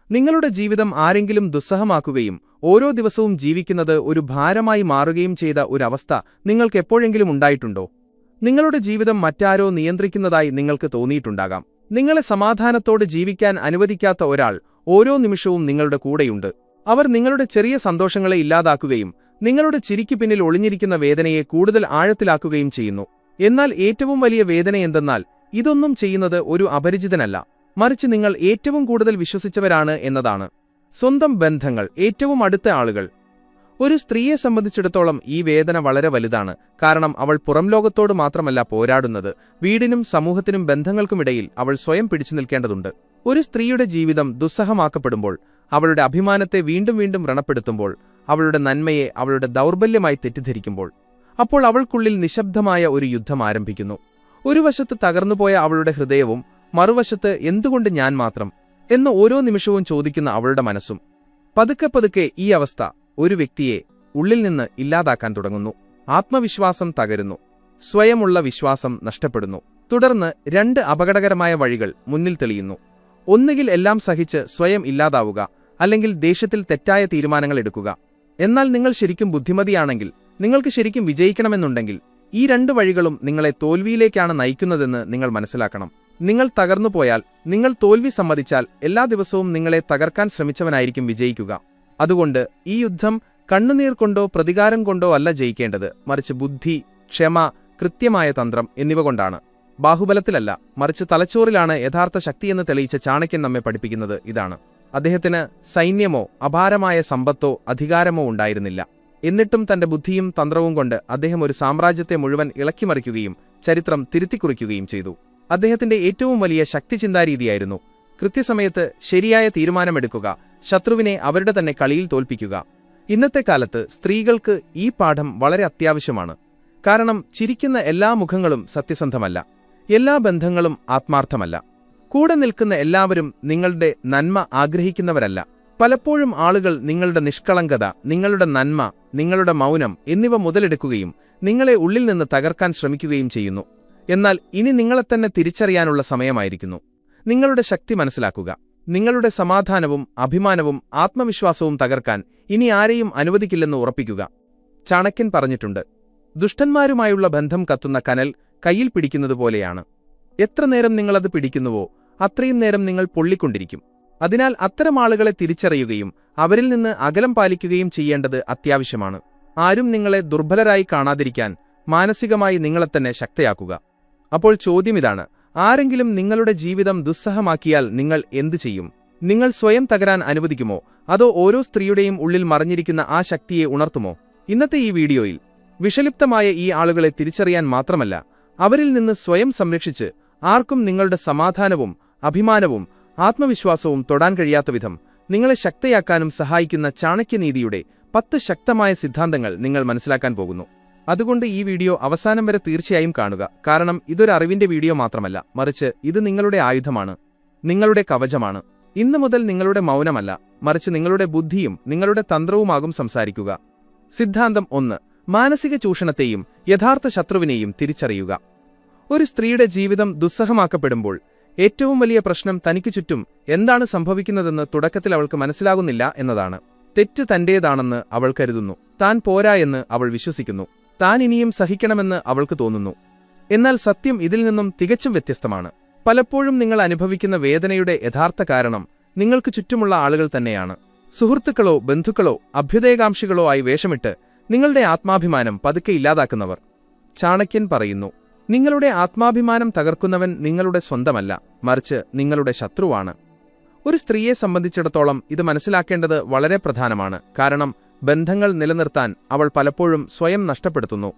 നിങ്ങളുടെ ജീവിതം ആരെങ്കിലും ദുസ്സഹമാക്കുകയും ഓരോ ദിവസവും ജീവിക്കുന്നത് ഒരു ഭാരമായി മാറുകയും ചെയ്ത ഒരവസ്ഥ നിങ്ങൾക്കെപ്പോഴെങ്കിലും ഉണ്ടായിട്ടുണ്ടോ? നിങ്ങളുടെ ജീവിതം മറ്റാരോ നിയന്ത്രിക്കുന്നതായി നിങ്ങൾക്ക് തോന്നിയിട്ടുണ്ടാകാം. നിങ്ങളെ സമാധാനത്തോടെ ജീവിക്കാൻ അനുവദിക്കാത്ത ഒരാൾ ഓരോ നിമിഷവും നിങ്ങളുടെ കൂടെയുണ്ട്. അവർ നിങ്ങളുടെ ചെറിയ സന്തോഷങ്ങളെ ഇല്ലാതാക്കുകയും നിങ്ങളുടെ ചിരിക്കു പിന്നിൽ ഒളിഞ്ഞിരിക്കുന്ന വേദനയെ കൂടുതൽ ആഴത്തിലാക്കുകയും ചെയ്യുന്നു. എന്നാൽ ഏറ്റവും വലിയ വേദനയെന്തെന്നാൽ ഇതൊന്നും ചെയ്യുന്നത് ഒരു അപരിചിതനല്ല, മറിച്ച് നിങ്ങൾ ഏറ്റവും കൂടുതൽ വിശ്വസിച്ചവരാണ് എന്നതാണ്. സ്വന്തം ബന്ധങ്ങൾ, ഏറ്റവും അടുത്ത ആളുകൾ. ഒരു സ്ത്രീയെ സംബന്ധിച്ചിടത്തോളം ഈ വേദന വളരെ വലുതാണ്. കാരണം അവൾ പുറംലോകത്തോട് മാത്രമല്ല പോരാടുന്നത്, വീടിനും സമൂഹത്തിനും ബന്ധങ്ങൾക്കുമിടയിൽ അവൾ സ്വയം പിടിച്ചു നിൽക്കേണ്ടതുണ്ട്. ഒരു സ്ത്രീയുടെ ജീവിതം ദുസ്സഹമാക്കപ്പെടുമ്പോൾ, അവളുടെ അഭിമാനത്തെ വീണ്ടും വീണ്ടും വ്രണപ്പെടുത്തുമ്പോൾ, അവളുടെ നന്മയെ അവളുടെ ദൗർബല്യമായി തെറ്റിദ്ധരിക്കുമ്പോൾ, അപ്പോൾ അവൾക്കുള്ളിൽ നിശബ്ദമായ ഒരു യുദ്ധം ആരംഭിക്കുന്നു. ഒരു വശത്ത് തകർന്നുപോയ അവളുടെ ഹൃദയവും മറുവശത്ത് എന്തുകൊണ്ട് ഞാൻ മാത്രം എന്ന് ഓരോ നിമിഷവും ചോദിക്കുന്ന അവളുടെ മനസ്സും. പതുക്കെ പതുക്കെ ഈ അവസ്ഥ ഒരു വ്യക്തിയെ ഉള്ളിൽ നിന്ന് ഇല്ലാതാക്കാൻ തുടങ്ങുന്നു. ആത്മവിശ്വാസം തകരുന്നു, സ്വയമുള്ള വിശ്വാസം നഷ്ടപ്പെടുന്നു. തുടർന്ന് രണ്ട് അപകടകരമായ വഴികൾ മുന്നിൽ തെളിയുന്നു. ഒന്നുകിൽ എല്ലാം സഹിച്ച് സ്വയം ഇല്ലാതാവുക, അല്ലെങ്കിൽ ദേഷ്യത്തിൽ തെറ്റായ തീരുമാനങ്ങൾ എടുക്കുക. എന്നാൽ നിങ്ങൾ ശരിക്കും ബുദ്ധിമതിയാണെങ്കിൽ, നിങ്ങൾക്ക് ശരിക്കും വിജയിക്കണമെന്നുണ്ടെങ്കിൽ, ഈ രണ്ട് വഴികളും നിങ്ങളെ തോൽവിയിലേക്കാണ് നയിക്കുന്നതെന്ന് നിങ്ങൾ മനസ്സിലാക്കണം. നിങ്ങൾ തകർന്നുപോയാൽ, നിങ്ങൾ തോൽവി സമ്മതിച്ചാൽ, എല്ലാ ദിവസവും നിങ്ങളെ തകർക്കാൻ ശ്രമിച്ചവനായിരിക്കും വിജയിക്കുക. അതുകൊണ്ട് ഈ യുദ്ധം കണ്ണുനീർ കൊണ്ടോ പ്രതികാരം കൊണ്ടോ അല്ല ജയിക്കേണ്ടത്, മറിച്ച് ബുദ്ധി, ക്ഷമ, കൃത്യമായ തന്ത്രം എന്നിവ കൊണ്ടാണ്. ബാഹുബലത്തിലല്ല, മറിച്ച് തലച്ചോറിലാണ് യഥാർത്ഥ ശക്തിയെന്ന് തെളിയിച്ച ചാണക്യൻ നമ്മെ പഠിപ്പിക്കുന്നത് ഇതാണ്. അദ്ദേഹത്തിന് സൈന്യമോ അപാരമായ സമ്പത്തോ അധികാരമോ ഉണ്ടായിരുന്നില്ല. എന്നിട്ടും തന്റെ ബുദ്ധിയും തന്ത്രവും കൊണ്ട് അദ്ദേഹം ഒരു സാമ്രാജ്യത്തെ മുഴുവൻ ഇളക്കിമറിക്കുകയും ചരിത്രം തിരുത്തിക്കുറിക്കുകയും ചെയ്തു. അദ്ദേഹത്തിന്റെ ഏറ്റവും വലിയ ശക്തി ചിന്താരീതിയായിരുന്നു കൃത്യസമയത്ത് ശരിയായ തീരുമാനമെടുക്കുക, ശത്രുവിനെ അവരുടെ തന്നെ കളിയിൽ തോൽപ്പിക്കുക. ഇന്നത്തെ കാലത്ത് സ്ത്രീകൾക്ക് ഈ പാഠം വളരെ അത്യാവശ്യമാണ്. കാരണം ചിരിക്കുന്ന എല്ലാ മുഖങ്ങളും സത്യസന്ധമല്ല, എല്ലാ ബന്ധങ്ങളും ആത്മാർത്ഥമല്ല, കൂടെ നിൽക്കുന്ന എല്ലാവരും നിങ്ങളുടെ നന്മ ആഗ്രഹിക്കുന്നവരല്ല. പലപ്പോഴും ആളുകൾ നിങ്ങളുടെ നിഷ്കളങ്കത, നിങ്ങളുടെ നന്മ, നിങ്ങളുടെ മൗനം എന്നിവ മുതലെടുക്കുകയും നിങ്ങളെ ഉള്ളിൽ നിന്ന് തകർക്കാൻ ശ്രമിക്കുകയും ചെയ്യുന്നു. എന്നാൽ ഇനി നിങ്ങളെത്തന്നെ തിരിച്ചറിയാനുള്ള സമയമായിരിക്കുന്നു. നിങ്ങളുടെ ശക്തി മനസ്സിലാക്കുക. നിങ്ങളുടെ സമാധാനവും അഭിമാനവും ആത്മവിശ്വാസവും തകർക്കാൻ ഇനി ആരെയും അനുവദിക്കില്ലെന്ന് ഉറപ്പിക്കുക. ചാണക്യൻ പറഞ്ഞിട്ടുണ്ട്, ദുഷ്ടന്മാരുമായുള്ള ബന്ധം കത്തുന്ന കനൽ കയ്യിൽ പിടിക്കുന്നതുപോലെയാണ്. എത്ര നേരം നിങ്ങളത് പിടിക്കുന്നുവോ അത്രയും നേരം നിങ്ങൾ പൊള്ളിക്കൊണ്ടിരിക്കും. അതിനാൽ അത്തരം ആളുകളെ തിരിച്ചറിയുകയും അവരിൽ നിന്ന് അകലം പാലിക്കുകയും ചെയ്യേണ്ടത് അത്യാവശ്യമാണ്. ആരും നിങ്ങളെ ദുർബലരായി കാണാതിരിക്കാൻ മാനസികമായി നിങ്ങളെത്തന്നെ ശക്തയാക്കുക. അപ്പോൾ ചോദ്യമിതാണ്, ആരെങ്കിലും നിങ്ങളുടെ ജീവിതം ദുസ്സഹമാക്കിയാൽ നിങ്ങൾ എന്തു ചെയ്യും? നിങ്ങൾ സ്വയം തകരാൻ അനുവദിക്കുമോ, അതോ ഓരോ സ്ത്രീയുടെയും ഉള്ളിൽ മറഞ്ഞിരിക്കുന്ന ആ ശക്തിയെ ഉണർത്തുമോ? ഇന്നത്തെ ഈ വീഡിയോയിൽ വിഷലിപ്തമായ ഈ ആളുകളെ തിരിച്ചറിയാൻ മാത്രമല്ല, അവരിൽ നിന്ന് സ്വയം സംരക്ഷിച്ച് ആർക്കും നിങ്ങളുടെ സമാധാനവും അഭിമാനവും ആത്മവിശ്വാസവും തൊടാൻ കഴിയാത്ത വിധം നിങ്ങളെ ശക്തയാക്കാനും സഹായിക്കുന്ന ചാണക്യനീതിയുടെ 10 ശക്തമായ സിദ്ധാന്തങ്ങൾ നിങ്ങൾ മനസ്സിലാക്കാൻ പോകുന്നു. അതുകൊണ്ട് ഈ വീഡിയോ അവസാനം വരെ തീർച്ചയായും കാണുക. കാരണം ഇതൊരു അറിവിന്റെ വീഡിയോ മാത്രമല്ല, മറിച്ച് ഇത് നിങ്ങളുടെ ആയുധമാണ്, നിങ്ങളുടെ കവചമാണ്. ഇന്നു മുതൽ നിങ്ങളുടെ മൗനമല്ല, മറിച്ച് നിങ്ങളുടെ ബുദ്ധിയും നിങ്ങളുടെ തന്ത്രവുമാകും സംസാരിക്കുക. സിദ്ധാന്തം 1. മാനസിക ചൂഷണത്തെയും യഥാർത്ഥ ശത്രുവിനെയും തിരിച്ചറിയുക. ഒരു സ്ത്രീയുടെ ജീവിതം ദുസ്സഹമാക്കപ്പെടുമ്പോൾ ഏറ്റവും വലിയ പ്രശ്നം തനിക്കു ചുറ്റും എന്താണ് സംഭവിക്കുന്നതെന്ന് തുടക്കത്തിൽ അവൾക്ക് മനസ്സിലാകുന്നില്ല എന്നതാണ്. തെറ്റ് തന്റേതാണെന്ന് അവൾ കരുതുന്നു. താൻ പോരാ എന്ന് അവൾ വിശ്വസിക്കുന്നു. താൻ ഇനിയും സഹിക്കണമെന്ന് അവൾക്ക് തോന്നുന്നു. എന്നാൽ സത്യം ഇതിൽ നിന്നും തികച്ചും വ്യത്യസ്തമാണ്. പലപ്പോഴും നിങ്ങൾ അനുഭവിക്കുന്ന വേദനയുടെ യഥാർത്ഥ കാരണം നിങ്ങൾക്ക് ചുറ്റുമുള്ള ആളുകൾ തന്നെയാണ്. സുഹൃത്തുക്കളോ ബന്ധുക്കളോ അഭ്യുദയകാംക്ഷികളോ ആയി വേഷമിട്ട് നിങ്ങളുടെ ആത്മാഭിമാനം പതുക്കെ ഇല്ലാതാക്കുന്നവർ. ചാണക്യൻ പറയുന്നു, നിങ്ങളുടെ ആത്മാഭിമാനം തകർക്കുന്നവൻ നിങ്ങളുടെ സ്വന്തമല്ല, മറിച്ച് നിങ്ങളുടെ ശത്രുവാണ്. ഒരു സ്ത്രീയെ സംബന്ധിച്ചിടത്തോളം ഇത് മനസ്സിലാക്കേണ്ടത് വളരെ പ്രധാനമാണ്. കാരണം ബന്ധങ്ങൾ നിലനിർത്താൻ അവൾ പലപ്പോഴും സ്വയം നഷ്ടപ്പെടുത്തുന്നു.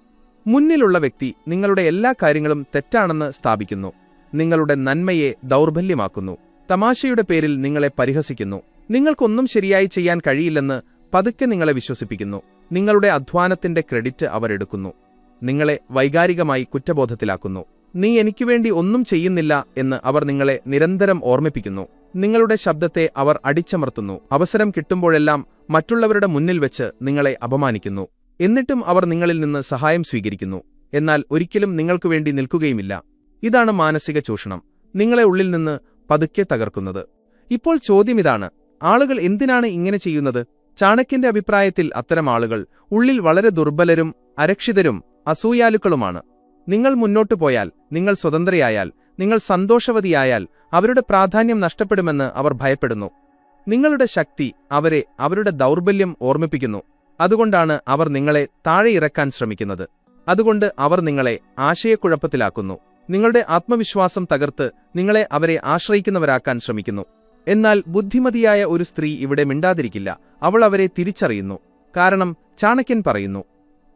മുന്നിലുള്ള വ്യക്തി നിങ്ങളുടെ എല്ലാ കാര്യങ്ങളും തെറ്റാണെന്ന് സ്ഥാപിക്കുന്നു, നിങ്ങളുടെ നന്മയെ ദൗർബല്യമാക്കുന്നു, തമാശയുടെ പേരിൽ നിങ്ങളെ പരിഹസിക്കുന്നു, നിങ്ങൾക്കൊന്നും ശരിയായി ചെയ്യാൻ കഴിയില്ലെന്ന് പതുക്കെ നിങ്ങളെ വിശ്വസിപ്പിക്കുന്നു. നിങ്ങളുടെ അധ്വാനത്തിന്റെ ക്രെഡിറ്റ് അവരെടുക്കുന്നു, നിങ്ങളെ വൈകാരികമായി കുറ്റബോധത്തിലാക്കുന്നു. നീ എനിക്കുവേണ്ടി ഒന്നും ചെയ്യുന്നില്ല എന്ന് അവർ നിങ്ങളെ നിരന്തരം ഓർമ്മിപ്പിക്കുന്നു. നിങ്ങളുടെ ശബ്ദത്തെ അവർ അടിച്ചമർത്തുന്നു. അവസരം കിട്ടുമ്പോഴെല്ലാം മറ്റുള്ളവരുടെ മുന്നിൽ വെച്ച് നിങ്ങളെ അപമാനിക്കുന്നു. എന്നിട്ടും അവർ നിങ്ങളിൽ നിന്ന് സഹായം സ്വീകരിക്കുന്നു, എന്നാൽ ഒരിക്കലും നിങ്ങൾക്കുവേണ്ടി നിൽക്കുകയുമില്ല. ഇതാണ് മാനസിക ചൂഷണം, നിങ്ങളെ ഉള്ളിൽ നിന്ന് പതുക്കെ തകർക്കുന്നത്. ഇപ്പോൾ ചോദ്യമിതാണ്, ആളുകൾ എന്തിനാണ് ഇങ്ങനെ ചെയ്യുന്നത്? ചാണക്യന്റെ അഭിപ്രായത്തിൽ അത്തരം ആളുകൾ ഉള്ളിൽ വളരെ ദുർബലരും അരക്ഷിതരും അസൂയാലുക്കളുമാണ്. നിങ്ങൾ മുന്നോട്ടു പോയാൽ, നിങ്ങൾ സ്വതന്ത്രയായാൽ, നിങ്ങൾ സന്തോഷവതിയായാൽ അവരുടെ പ്രാധാന്യം നഷ്ടപ്പെടുമെന്ന് അവർ ഭയപ്പെടുന്നു. നിങ്ങളുടെ ശക്തി അവരെ അവരുടെ ദൗർബല്യം ഓർമ്മിപ്പിക്കുന്നു. അതുകൊണ്ടാണ് അവർ നിങ്ങളെ താഴെ ഇറക്കാൻ ശ്രമിക്കുന്നത്. അതുകൊണ്ട് അവർ നിങ്ങളെ ആശയക്കുഴപ്പത്തിലാക്കുന്നു. നിങ്ങളുടെ ആത്മവിശ്വാസം തകർത്ത് നിങ്ങളെ അവരെ ആശ്രയിക്കുന്നവരാക്കാൻ ശ്രമിക്കുന്നു. എന്നാൽ ബുദ്ധിമതിയായ ഒരു സ്ത്രീ ഇവിടെ മിണ്ടാതിരിക്കില്ല. അവൾ അവരെ തിരിച്ചറിയുന്നു. കാരണം ചാണക്യൻ പറയുന്നു,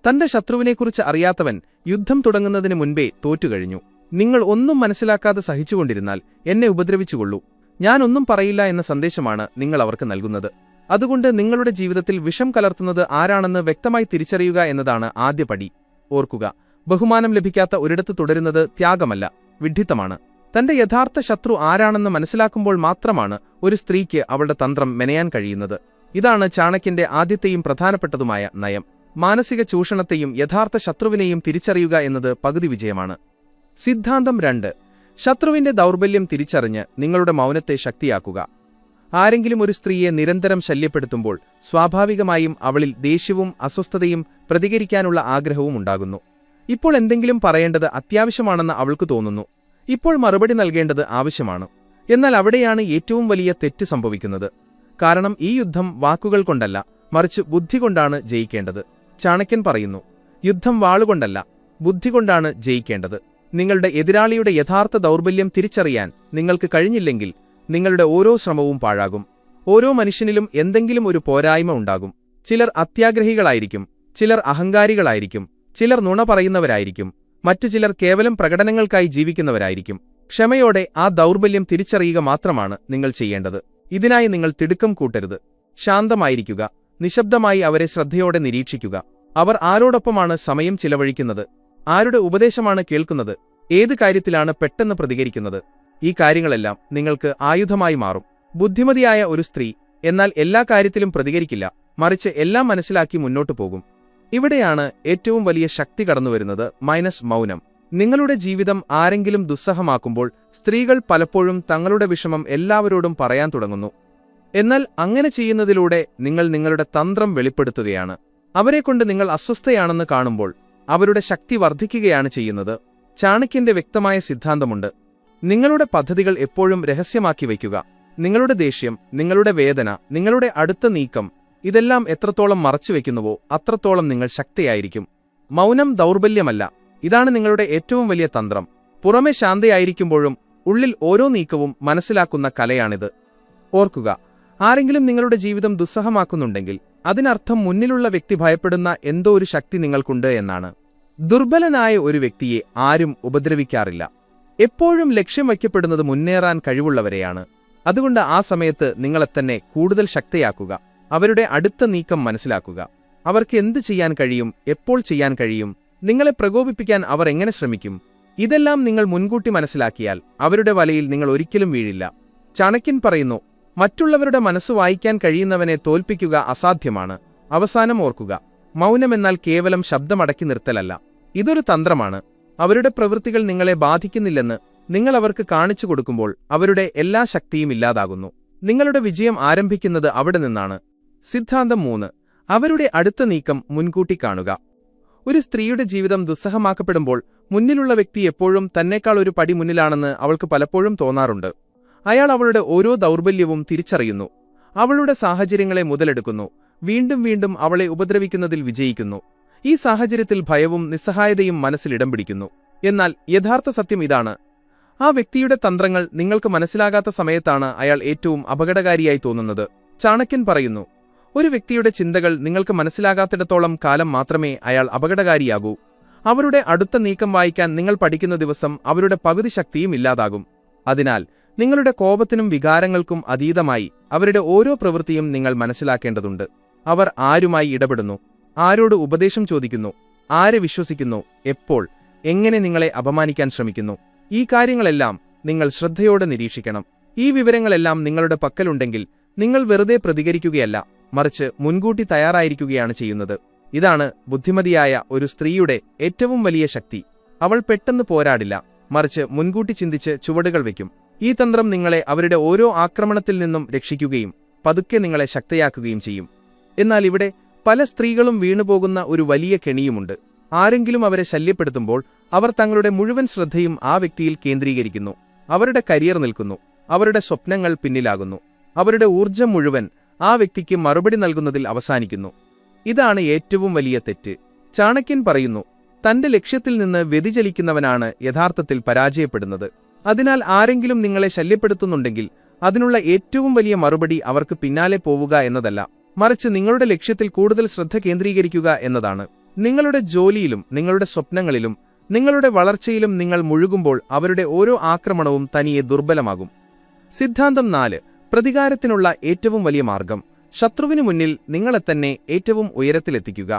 തന്റെ ശത്രുവിനെക്കുറിച്ച് അറിയാത്തവൻ യുദ്ധം തുടങ്ങുന്നതിന് മുൻപേ തോറ്റുകഴിഞ്ഞു. നിങ്ങൾ ഒന്നും മനസ്സിലാക്കാതെ സഹിച്ചുകൊണ്ടിരുന്നാൽ എന്നെ ഉപദ്രവിച്ചുകൊള്ളൂ. ഞാനൊന്നും പറയില്ല എന്ന സന്ദേശമാണ് നിങ്ങൾ അവർക്ക് നൽകുന്നത്. അതുകൊണ്ട് നിങ്ങളുടെ ജീവിതത്തിൽ വിഷം കലർത്തുന്നത് ആരാണെന്ന് വ്യക്തമായി തിരിച്ചറിയുക എന്നതാണ് ആദ്യ പടി. ഓർക്കുക, ബഹുമാനം ലഭിക്കാത്ത ഒരിടത്ത് തുടരുന്നത് ത്യാഗമല്ല, വിഡ്ഢിത്തമാണ്. തന്റെ യഥാർത്ഥ ശത്രു ആരാണെന്ന് മനസ്സിലാക്കുമ്പോൾ മാത്രമാണ് ഒരു സ്ത്രീക്ക് അവളുടെ തന്ത്രം മെനയാൻ കഴിയുന്നത്. ഇതാണ് ചാണക്യന്റെ ആദ്യത്തെയും പ്രധാനപ്പെട്ടതുമായ നയം. മാനസിക ചൂഷണത്തെയും യഥാർത്ഥ ശത്രുവിനെയും തിരിച്ചറിയുക എന്നത് പകുതി വിജയമാണ്. സിദ്ധാന്തം 2. ശത്രുവിന്റെ ദൗർബല്യം തിരിച്ചറിഞ്ഞ് നിങ്ങളുടെ മൗനത്തെ ശക്തിയാക്കുക. ആരെങ്കിലും ഒരു സ്ത്രീയെ നിരന്തരം ശല്യപ്പെടുത്തുമ്പോൾ സ്വാഭാവികമായും അവളിൽ ദേഷ്യവും അസ്വസ്ഥതയും പ്രതികരിക്കാനുള്ള ആഗ്രഹവും ഉണ്ടാകുന്നു. ഇപ്പോൾ എന്തെങ്കിലും പറയേണ്ടത് അത്യാവശ്യമാണെന്ന് അവൾക്ക് തോന്നുന്നു. ഇപ്പോൾ മറുപടി നൽകേണ്ടത് ആവശ്യമാണ്. എന്നാൽ അവിടെയാണ് ഏറ്റവും വലിയ തെറ്റ് സംഭവിക്കുന്നത്. കാരണം ഈ യുദ്ധം വാക്കുകൾ കൊണ്ടല്ല, മറിച്ച് ബുദ്ധി കൊണ്ടാണ് ജയിക്കേണ്ടത്. ചാണക്യൻ പറയുന്നു, യുദ്ധം വാളുകൊണ്ടല്ല, ബുദ്ധി കൊണ്ടാണ് ജയിക്കേണ്ടത്. നിങ്ങളുടെ എതിരാളിയുടെ യഥാർത്ഥ ദൗർബല്യം തിരിച്ചറിയാൻ നിങ്ങൾക്ക് കഴിഞ്ഞില്ലെങ്കിൽ നിങ്ങളുടെ ഓരോ ശ്രമവും പാഴാകും. ഓരോ മനുഷ്യനിലും എന്തെങ്കിലും ഒരു പോരായ്മ ഉണ്ടാകും. ചിലർ അത്യാഗ്രഹികളായിരിക്കും, ചിലർ അഹങ്കാരികളായിരിക്കും, ചിലർ നുണ പറയുന്നവരായിരിക്കും, മറ്റു ചിലർ കേവലം പ്രകടനങ്ങൾക്കായി ജീവിക്കുന്നവരായിരിക്കും. ക്ഷമയോടെ ആ ദൗർബല്യം തിരിച്ചറിയുക മാത്രമാണ് നിങ്ങൾ ചെയ്യേണ്ടത്. ഇതിനായി നിങ്ങൾ തിടുക്കം കൂട്ടരുത്. ശാന്തമായിരിക്കുക. നിശബ്ദമായി അവരെ ശ്രദ്ധയോടെ നിരീക്ഷിക്കുക. അവർ ആരോടൊപ്പമാണ് സമയം ചിലവഴിക്കുന്നത്? ആരുടെ ഉപദേശമാണ് കേൾക്കുന്നത്? ഏത് കാര്യത്തിലാണ് പെട്ടെന്ന് പ്രതികരിക്കുന്നത്? ഈ കാര്യങ്ങളെല്ലാം നിങ്ങൾക്ക് ആയുധമായി മാറും. ബുദ്ധിമതിയായ ഒരു സ്ത്രീ എന്നാൽ എല്ലാ കാര്യത്തിലും പ്രതികരിക്കില്ല, മറിച്ച് എല്ലാം മനസ്സിലാക്കി മുന്നോട്ടു പോകും. ഇവിടെയാണ് ഏറ്റവും വലിയ ശക്തി കടന്നുവരുന്നത്. മൗനം. നിങ്ങളുടെ ജീവിതം ആരെങ്കിലും ദുസ്സഹമാക്കുമ്പോൾ സ്ത്രീകൾ പലപ്പോഴും തങ്ങളുടെ വിഷമം എല്ലാവരോടും പറയാൻ തുടങ്ങുന്നു. എന്നാൽ അങ്ങനെ ചെയ്യുന്നതിലൂടെ നിങ്ങൾ നിങ്ങളുടെ തന്ത്രം വെളിപ്പെടുത്തുകയാണ്. അവരെക്കൊണ്ട് നിങ്ങൾ അസ്വസ്ഥയാണെന്ന് കാണുമ്പോൾ അവരുടെ ശക്തി വർദ്ധിക്കുകയാണ് ചെയ്യുന്നത്. ചാണക്യന്റെ വ്യക്തമായ സിദ്ധാന്തമുണ്ട്. നിങ്ങളുടെ പദ്ധതികൾ എപ്പോഴും രഹസ്യമാക്കി വയ്ക്കുക. നിങ്ങളുടെ ദേഷ്യം, നിങ്ങളുടെ വേദന, നിങ്ങളുടെ അടുത്ത നീക്കം ഇതെല്ലാം എത്രത്തോളം മറച്ചുവെക്കുന്നുവോ അത്രത്തോളം നിങ്ങൾ ശക്തിയായിരിക്കും. മൗനം ദൗർബല്യമല്ല, ഇതാണ് നിങ്ങളുടെ ഏറ്റവും വലിയ തന്ത്രം. പുറമെ ശാന്തയായിരിക്കുമ്പോഴും ഉള്ളിൽ ഓരോ നീക്കവും മനസ്സിലാക്കുന്ന കലയാണിത്. ഓർക്കുക, ആരെങ്കിലും നിങ്ങളുടെ ജീവിതം ദുസ്സഹമാക്കുന്നുണ്ടെങ്കിൽ അതിനർത്ഥം മുന്നിലുള്ള വ്യക്തി ഭയപ്പെടുന്ന എന്തോ ഒരു ശക്തി നിങ്ങൾക്കുണ്ട് എന്നാണ്. ദുർബലനായ ഒരു വ്യക്തിയെ ആരും ഉപദ്രവിക്കാറില്ല. എപ്പോഴും ലക്ഷ്യം വയ്ക്കപ്പെടുന്നത് മുന്നേറാൻ കഴിവുള്ളവരെയാണ്. അതുകൊണ്ട് ആ സമയത്ത് നിങ്ങളെത്തന്നെ കൂടുതൽ ശക്തയാക്കുക. അവരുടെ അടുത്ത നീക്കം മനസ്സിലാക്കുക. അവർക്ക് എന്ത് ചെയ്യാൻ കഴിയും, എപ്പോൾ ചെയ്യാൻ കഴിയും, നിങ്ങളെ പ്രകോപിപ്പിക്കാൻ അവർ എങ്ങനെ ശ്രമിക്കും, ഇതെല്ലാം നിങ്ങൾ മുൻകൂട്ടി മനസ്സിലാക്കിയാൽ അവരുടെ വലയിൽ നിങ്ങൾ ഒരിക്കലും വീഴില്ല. ചാണക്യൻ പറയുന്നു, മറ്റുള്ളവരുടെ മനസ്സ് വായിക്കാൻ കഴിയുന്നവനെ തോൽപ്പിക്കുക അസാധ്യമാണ്. അവസാനം ഓർക്കുക, മൗനമെന്നാൽ കേവലം ശബ്ദമടക്കി നിർത്തലല്ല, ഇതൊരു തന്ത്രമാണ്. അവരുടെ പ്രവൃത്തികൾ നിങ്ങളെ ബാധിക്കുന്നില്ലെന്ന് നിങ്ങൾ അവർക്ക് കാണിച്ചു കൊടുക്കുമ്പോൾ അവരുടെ എല്ലാ ശക്തിയും ഇല്ലാതാകുന്നു. നിങ്ങളുടെ വിജയം ആരംഭിക്കുന്നത് അവിടെ നിന്നാണ്. സിദ്ധാന്തം 3. അവരുടെ അടുത്ത നീക്കം മുൻകൂട്ടി കാണുക. ഒരു സ്ത്രീയുടെ ജീവിതം ദുസ്സഹമാക്കപ്പെടുമ്പോൾ മുന്നിലുള്ള വ്യക്തി എപ്പോഴും തന്നേക്കാൾ ഒരു പടി മുന്നിലാണെന്ന് അവൾക്ക് പലപ്പോഴും തോന്നാറുണ്ട്. അയാൾ അവളുടെ ഓരോ ദൗർബല്യവും തിരിച്ചറിയുന്നു, അവളുടെ സാഹചര്യങ്ങളെ മുതലെടുക്കുന്നു, വീണ്ടും വീണ്ടും അവളെ ഉപദ്രവിക്കുന്നതിൽ വിജയിക്കുന്നു. ഈ സാഹചര്യത്തിൽ ഭയവും നിസ്സഹായതയും മനസ്സിലിടം പിടിക്കുന്നു. എന്നാൽ യഥാർത്ഥ സത്യം ഇതാണ്: ആ വ്യക്തിയുടെ തന്ത്രങ്ങൾ നിങ്ങൾക്ക് മനസ്സിലാകാത്ത സമയത്താണ് അയാൾ ഏറ്റവും അപകടകാരിയായി തോന്നുന്നത്. ചാണക്യൻ പറയുന്നു, ഒരു വ്യക്തിയുടെ ചിന്തകൾ നിങ്ങൾക്ക് മനസ്സിലാകാത്തിടത്തോളം കാലം മാത്രമേ അയാൾ അപകടകാരിയാകൂ. അവരുടെ അടുത്ത നീക്കം വായിക്കാൻ നിങ്ങൾ പഠിക്കുന്ന ദിവസം അവരുടെ പകുതി ശക്തിയും ഇല്ലാതാകും. അതിനാൽ നിങ്ങളുടെ കോപത്തിനും വികാരങ്ങൾക്കും അതീതമായി അവരുടെ ഓരോ പ്രവൃത്തിയും നിങ്ങൾ മനസ്സിലാക്കേണ്ടതുണ്ട്. അവർ ആരുമായി ഇടപെടുന്നു, ആരോട് ഉപദേശം ചോദിക്കുന്നു, ആരെ വിശ്വസിക്കുന്നു, എപ്പോൾ, എങ്ങനെ നിങ്ങളെ അപമാനിക്കാൻ ശ്രമിക്കുന്നു, ഈ കാര്യങ്ങളെല്ലാം നിങ്ങൾ ശ്രദ്ധയോടെ നിരീക്ഷിക്കണം. ഈ വിവരങ്ങളെല്ലാം നിങ്ങളുടെ പക്കലുണ്ടെങ്കിൽ നിങ്ങൾ വെറുതെ പ്രതികരിക്കുകയല്ല, മറിച്ച് മുൻകൂട്ടി തയ്യാറായിരിക്കുകയാണ് ചെയ്യുന്നത്. ഇതാണ് ബുദ്ധിമതിയായ ഒരു സ്ത്രീയുടെ ഏറ്റവും വലിയ ശക്തി. അവൾ പെട്ടെന്ന് പോരാടില്ല, മറിച്ച് മുൻകൂട്ടി ചിന്തിച്ച് ചുവടുകൾ വയ്ക്കും. ഈ തന്ത്രം നിങ്ങളെ അവരുടെ ഓരോ ആക്രമണത്തിൽ നിന്നും രക്ഷിക്കുകയും പതുക്കെ നിങ്ങളെ ശക്തയാക്കുകയും ചെയ്യും. എന്നാൽ ഇവിടെ പല സ്ത്രീകളും വീണുപോകുന്ന ഒരു വലിയ കെണിയുമുണ്ട്. ആരെങ്കിലും അവരെ ശല്യപ്പെടുത്തുമ്പോൾ അവർ തങ്ങളുടെ മുഴുവൻ ശ്രദ്ധയും ആ വ്യക്തിയിൽ കേന്ദ്രീകരിക്കുന്നു. അവരുടെ കരിയർ നിൽക്കുന്നു, അവരുടെ സ്വപ്നങ്ങൾ പിന്നിലാകുന്നു, അവരുടെ ഊർജ്ജം മുഴുവൻ ആ വ്യക്തിക്ക് മറുപടി നൽകുന്നതിൽ അവസാനിക്കുന്നു. ഇതാണ് ഏറ്റവും വലിയ തെറ്റ്. ചാണക്യൻ പറയുന്നു, തന്റെ ലക്ഷ്യത്തിൽ നിന്ന് വ്യതിചലിക്കുന്നവനാണ് യഥാർത്ഥത്തിൽ പരാജയപ്പെടുന്നത്. അതിനാൽ ആരെങ്കിലും നിങ്ങളെ ശല്യപ്പെടുത്തുന്നുണ്ടെങ്കിൽ അതിനുള്ള ഏറ്റവും വലിയ മറുപടി അവർക്ക് പിന്നാലെ പോവുക എന്നതല്ല, മറിച്ച് നിങ്ങളുടെ ലക്ഷ്യത്തിൽ കൂടുതൽ ശ്രദ്ധ കേന്ദ്രീകരിക്കുക എന്നതാണ്. നിങ്ങളുടെ ജോലിയിലും നിങ്ങളുടെ സ്വപ്നങ്ങളിലും നിങ്ങളുടെ വളർച്ചയിലും നിങ്ങൾ മുഴുകുമ്പോൾ അവരുടെ ഓരോ ആക്രമണവും തനിയെ ദുർബലമാകും. സിദ്ധാന്തം 4. പ്രതികാരത്തിനുള്ള ഏറ്റവും വലിയ മാർഗം. ശത്രുവിനു മുന്നിൽ നിങ്ങളെത്തന്നെ ഏറ്റവും ഉയരത്തിലെത്തിക്കുക.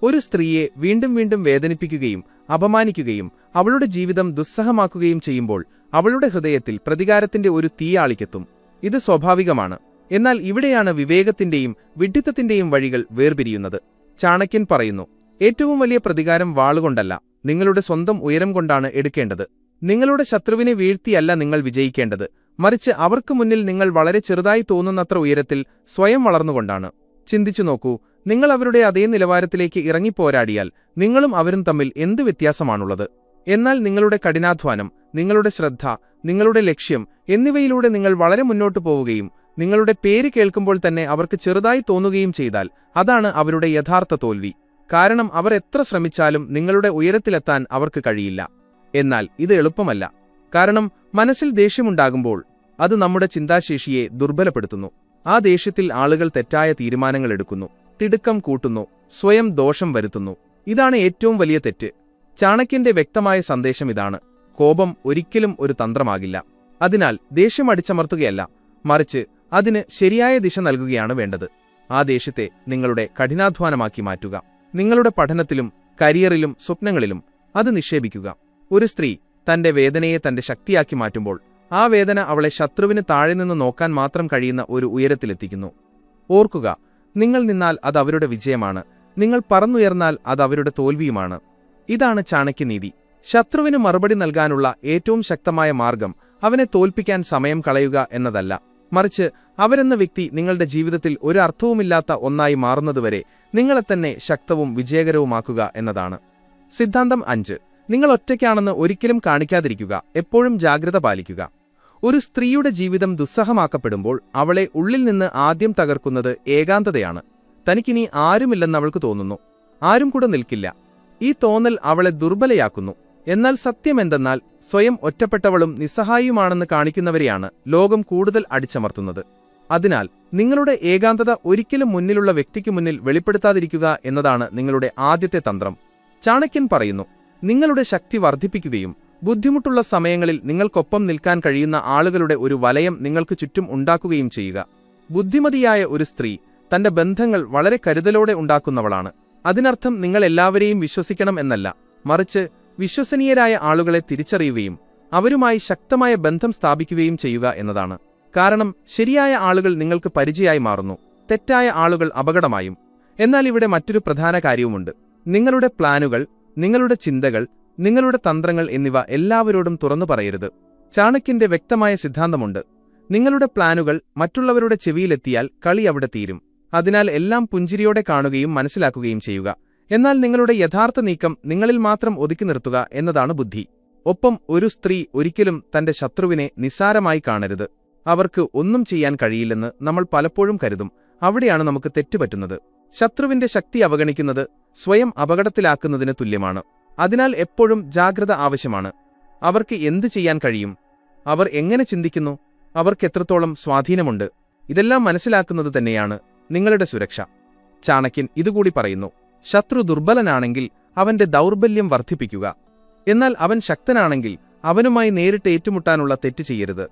ഒരു സ്ത്രീയെ വീണ്ടും വീണ്ടും വേദനിപ്പിക്കുകയും അപമാനിക്കുകയും അവളുടെ ജീവിതം ദുസ്സഹമാക്കുകയും ചെയ്യുമ്പോൾ അവളുടെ ഹൃദയത്തിൽ പ്രതികാരത്തിന്റെ ഒരു തീയാളിക്കെത്തും. ഇത് സ്വാഭാവികമാണ്. എന്നാൽ ഇവിടെയാണ് വിവേകത്തിന്റെയും വിഡ്ഢിത്തത്തിന്റെയും വഴികൾ വേർപിരിയുന്നത്. ചാണക്യൻ പറയുന്നു, ഏറ്റവും വലിയ പ്രതികാരം വാളുകൊണ്ടല്ല, നിങ്ങളുടെ സ്വന്തം ഉയരം കൊണ്ടാണ് എടുക്കേണ്ടത്. നിങ്ങളുടെ ശത്രുവിനെ വീഴ്ത്തിയല്ല നിങ്ങൾ വിജയിക്കേണ്ടത്, മറിച്ച് അവർക്ക് മുന്നിൽ നിങ്ങൾ വളരെ ചെറുതായി തോന്നുന്നത്ര ഉയരത്തിൽ സ്വയം വളർന്നുകൊണ്ടാണ്. ചിന്തിച്ചു നോക്കൂ, നിങ്ങൾ അവരുടെ അതേ നിലവാരത്തിലേക്ക് ഇറങ്ങിപ്പോരാടിയാൽ നിങ്ങളും അവരും തമ്മിൽ എന്ത് വ്യത്യാസമാണുള്ളത്? എന്നാൽ നിങ്ങളുടെ കഠിനാധ്വാനം, നിങ്ങളുടെ ശ്രദ്ധ, നിങ്ങളുടെ ലക്ഷ്യം എന്നിവയിലൂടെ നിങ്ങൾ വളരെ മുന്നോട്ടു പോവുകയും നിങ്ങളുടെ പേര് കേൾക്കുമ്പോൾ തന്നെ അവർക്ക് ചെറുതായി തോന്നുകയും ചെയ്താൽ അതാണ് അവരുടെ യഥാർത്ഥ തോൽവി. കാരണം അവർ എത്ര ശ്രമിച്ചാലും നിങ്ങളുടെ ഉയരത്തിലെത്താൻ അവർക്ക് കഴിയില്ല. എന്നാൽ ഇത് എളുപ്പമല്ല. കാരണം മനസ്സിൽ ദേഷ്യമുണ്ടാകുമ്പോൾ അത് നമ്മുടെ ചിന്താശേഷിയെ ദുർബലപ്പെടുത്തുന്നു. ആ ദേഷ്യത്തിൽ ആളുകൾ തെറ്റായ തീരുമാനങ്ങൾ എടുക്കുന്നു, തിടുക്കം കൂട്ടുന്നു, സ്വയം ദോഷം വരുത്തുന്നു. ഇതാണ് ഏറ്റവും വലിയ തെറ്റ്. ചാണക്യന്റെ വ്യക്തമായ സന്ദേശം ഇതാണ്: കോപം ഒരിക്കലും ഒരു തന്ത്രമാകില്ല. അതിനാൽ ദേഷ്യം അടിച്ചമർത്തുകയല്ല, മറിച്ച് അതിന് ശരിയായ ദിശ നൽകുകയാണ് വേണ്ടത്. ആ ദേഷ്യത്തെ നിങ്ങളുടെ കഠിനാധ്വാനമാക്കി മാറ്റുക. നിങ്ങളുടെ പഠനത്തിലും കരിയറിലും സ്വപ്നങ്ങളിലും അത് നിക്ഷേപിക്കുക. ഒരു സ്ത്രീ തന്റെ വേദനയെ തന്റെ ശക്തിയാക്കി മാറ്റുമ്പോൾ ആ വേദന അവളെ ശത്രുവിന് താഴെ നിന്ന് നോക്കാൻ മാത്രം കഴിയുന്ന ഒരു ഉയരത്തിലെത്തിക്കുന്നു. ഓർക്കുക, നിങ്ങൾ നിന്നാൽ അത് അവരുടെ വിജയമാണ്, നിങ്ങൾ പറന്നുയർന്നാൽ അത് അവരുടെ തോൽവിയുമാണ്. ഇതാണ് ചാണക്യനീതി. ശത്രുവിന് മറുപടി നൽകാനുള്ള ഏറ്റവും ശക്തമായ മാർഗം അവനെ തോൽപ്പിക്കാൻ സമയം കളയുക എന്നതല്ല, മറിച്ച് അവരെന്ന വ്യക്തി നിങ്ങളുടെ ജീവിതത്തിൽ ഒരു അർത്ഥവുമില്ലാത്ത ഒന്നായി മാറുന്നതുവരെ നിങ്ങളെത്തന്നെ ശക്തവും വിജയകരവുമാക്കുക എന്നതാണ്. സിദ്ധാന്തം 5. നിങ്ങൾ ഒറ്റയ്ക്കാണെന്ന് ഒരിക്കലും കാണിക്കാതിരിക്കുക. എപ്പോഴും ജാഗ്രത പാലിക്കുക. ഒരു സ്ത്രീയുടെ ജീവിതം ദുസ്സഹമാക്കപ്പെടുമ്പോൾ അവളെ ഉള്ളിൽ നിന്ന് ആദ്യം തകർക്കുന്നത് ഏകാന്തതയാണ്. തനിക്കിനി ആരുമില്ലെന്നവൾക്ക് തോന്നുന്നു. ആരും കൂടെ നിൽക്കില്ല. ഈ തോന്നൽ അവളെ ദുർബലയാക്കുന്നു. എന്നാൽ സത്യമെന്തെന്നാൽ സ്വയം ഒറ്റപ്പെട്ടവളും നിസ്സഹായിയുമാണെന്ന് കാണിക്കുന്നവരെയാണ് ലോകം കൂടുതൽ അടിച്ചമർത്തുന്നത്. അതിനാൽ നിങ്ങളുടെ ഏകാന്തത ഒരിക്കലും മുന്നിലുള്ള വ്യക്തിക്ക് മുന്നിൽ വെളിപ്പെടുത്താതിരിക്കുക എന്നതാണ് നിങ്ങളുടെ ആദ്യത്തെ തന്ത്രം. ചാണക്യൻ പറയുന്നു, നിങ്ങളുടെ ശക്തി വർദ്ധിപ്പിക്കുകയും ബുദ്ധിമുട്ടുള്ള സമയങ്ങളിൽ നിങ്ങൾക്കൊപ്പം നിൽക്കാൻ കഴിയുന്ന ആളുകളുടെ ഒരു വലയം നിങ്ങൾക്ക് ചുറ്റും ഉണ്ടാക്കുകയും ചെയ്യുക. ബുദ്ധിമതിയായ ഒരു സ്ത്രീ തന്റെ ബന്ധങ്ങൾ വളരെ കരുതലോടെ ഉണ്ടാക്കുന്നവളാണ്. അതിനർത്ഥം നിങ്ങൾ എല്ലാവരെയും വിശ്വസിക്കണം എന്നല്ല, മറിച്ച് വിശ്വസനീയരായ ആളുകളെ തിരിച്ചറിയുകയും അവരുമായി ശക്തമായ ബന്ധം സ്ഥാപിക്കുകയും ചെയ്യുക എന്നതാണ്. കാരണം ശരിയായ ആളുകൾ നിങ്ങൾക്ക് പരിചയമായി മാറുന്നു, തെറ്റായ ആളുകൾ അപകടമായും. എന്നാൽ ഇവിടെ മറ്റൊരു പ്രധാന കാര്യവുമുണ്ട്. നിങ്ങളുടെ പ്ലാനുകൾ, നിങ്ങളുടെ ചിന്തകൾ, നിങ്ങളുടെ തന്ത്രങ്ങൾ എന്നിവ എല്ലാവരോടും തുറന്നു പറയരുത്. ചാണക്യന്റെ വ്യക്തമായ സിദ്ധാന്തമുണ്ട്: നിങ്ങളുടെ പ്ലാനുകൾ മറ്റുള്ളവരുടെ ചെവിയിലെത്തിയാൽ കളി അവിടെ തീരും. അതിനാൽ എല്ലാം പുഞ്ചിരിയോടെ കാണുകയും മനസ്സിലാക്കുകയും ചെയ്യുക. എന്നാൽ നിങ്ങളുടെ യഥാർത്ഥ നീക്കം നിങ്ങളിൽ മാത്രം ഒതുക്കി നിർത്തുക എന്നതാണ് ബുദ്ധി. ഒപ്പം ഒരു സ്ത്രീ ഒരിക്കലും തന്റെ ശത്രുവിനെ നിസ്സാരമായി കാണരുത്. അവർക്ക് ഒന്നും ചെയ്യാൻ കഴിയില്ലെന്ന് നമ്മൾ പലപ്പോഴും കരുതും. അവിടെയാണ് നമുക്ക് തെറ്റുപറ്റുന്നത്. ശത്രുവിന്റെ ശക്തി അവഗണിക്കുന്നത് സ്വയം അപകടത്തിലാക്കുന്നതിന് തുല്യമാണ്. അതിനാൽ എപ്പോഴും ജാഗ്രത ആവശ്യമാണ്. അവർക്ക് എന്തു ചെയ്യാൻ കഴിയും? അവർ എങ്ങനെ ചിന്തിക്കുന്നു? അവർക്ക് എത്രത്തോളം സ്വാധീനമുണ്ട്? ഇതെല്ലാം മനസ്സിലാക്കുന്നത് തന്നെയാണ് നിങ്ങളുടെ സുരക്ഷ. ചാണക്യൻ ഇതുകൂടി പറയുന്നു: ശത്രു ദുർബലനാണെങ്കിൽ അവന്റെ ദൗർബല്യം വർദ്ധിപ്പിക്കുക. എന്നാൽ അവൻ ശക്തനാണെങ്കിൽ അവനുമായി നേരിട്ട് ഏറ്റുമുട്ടാനുള്ള തെറ്റ് ചെയ്യരുത്.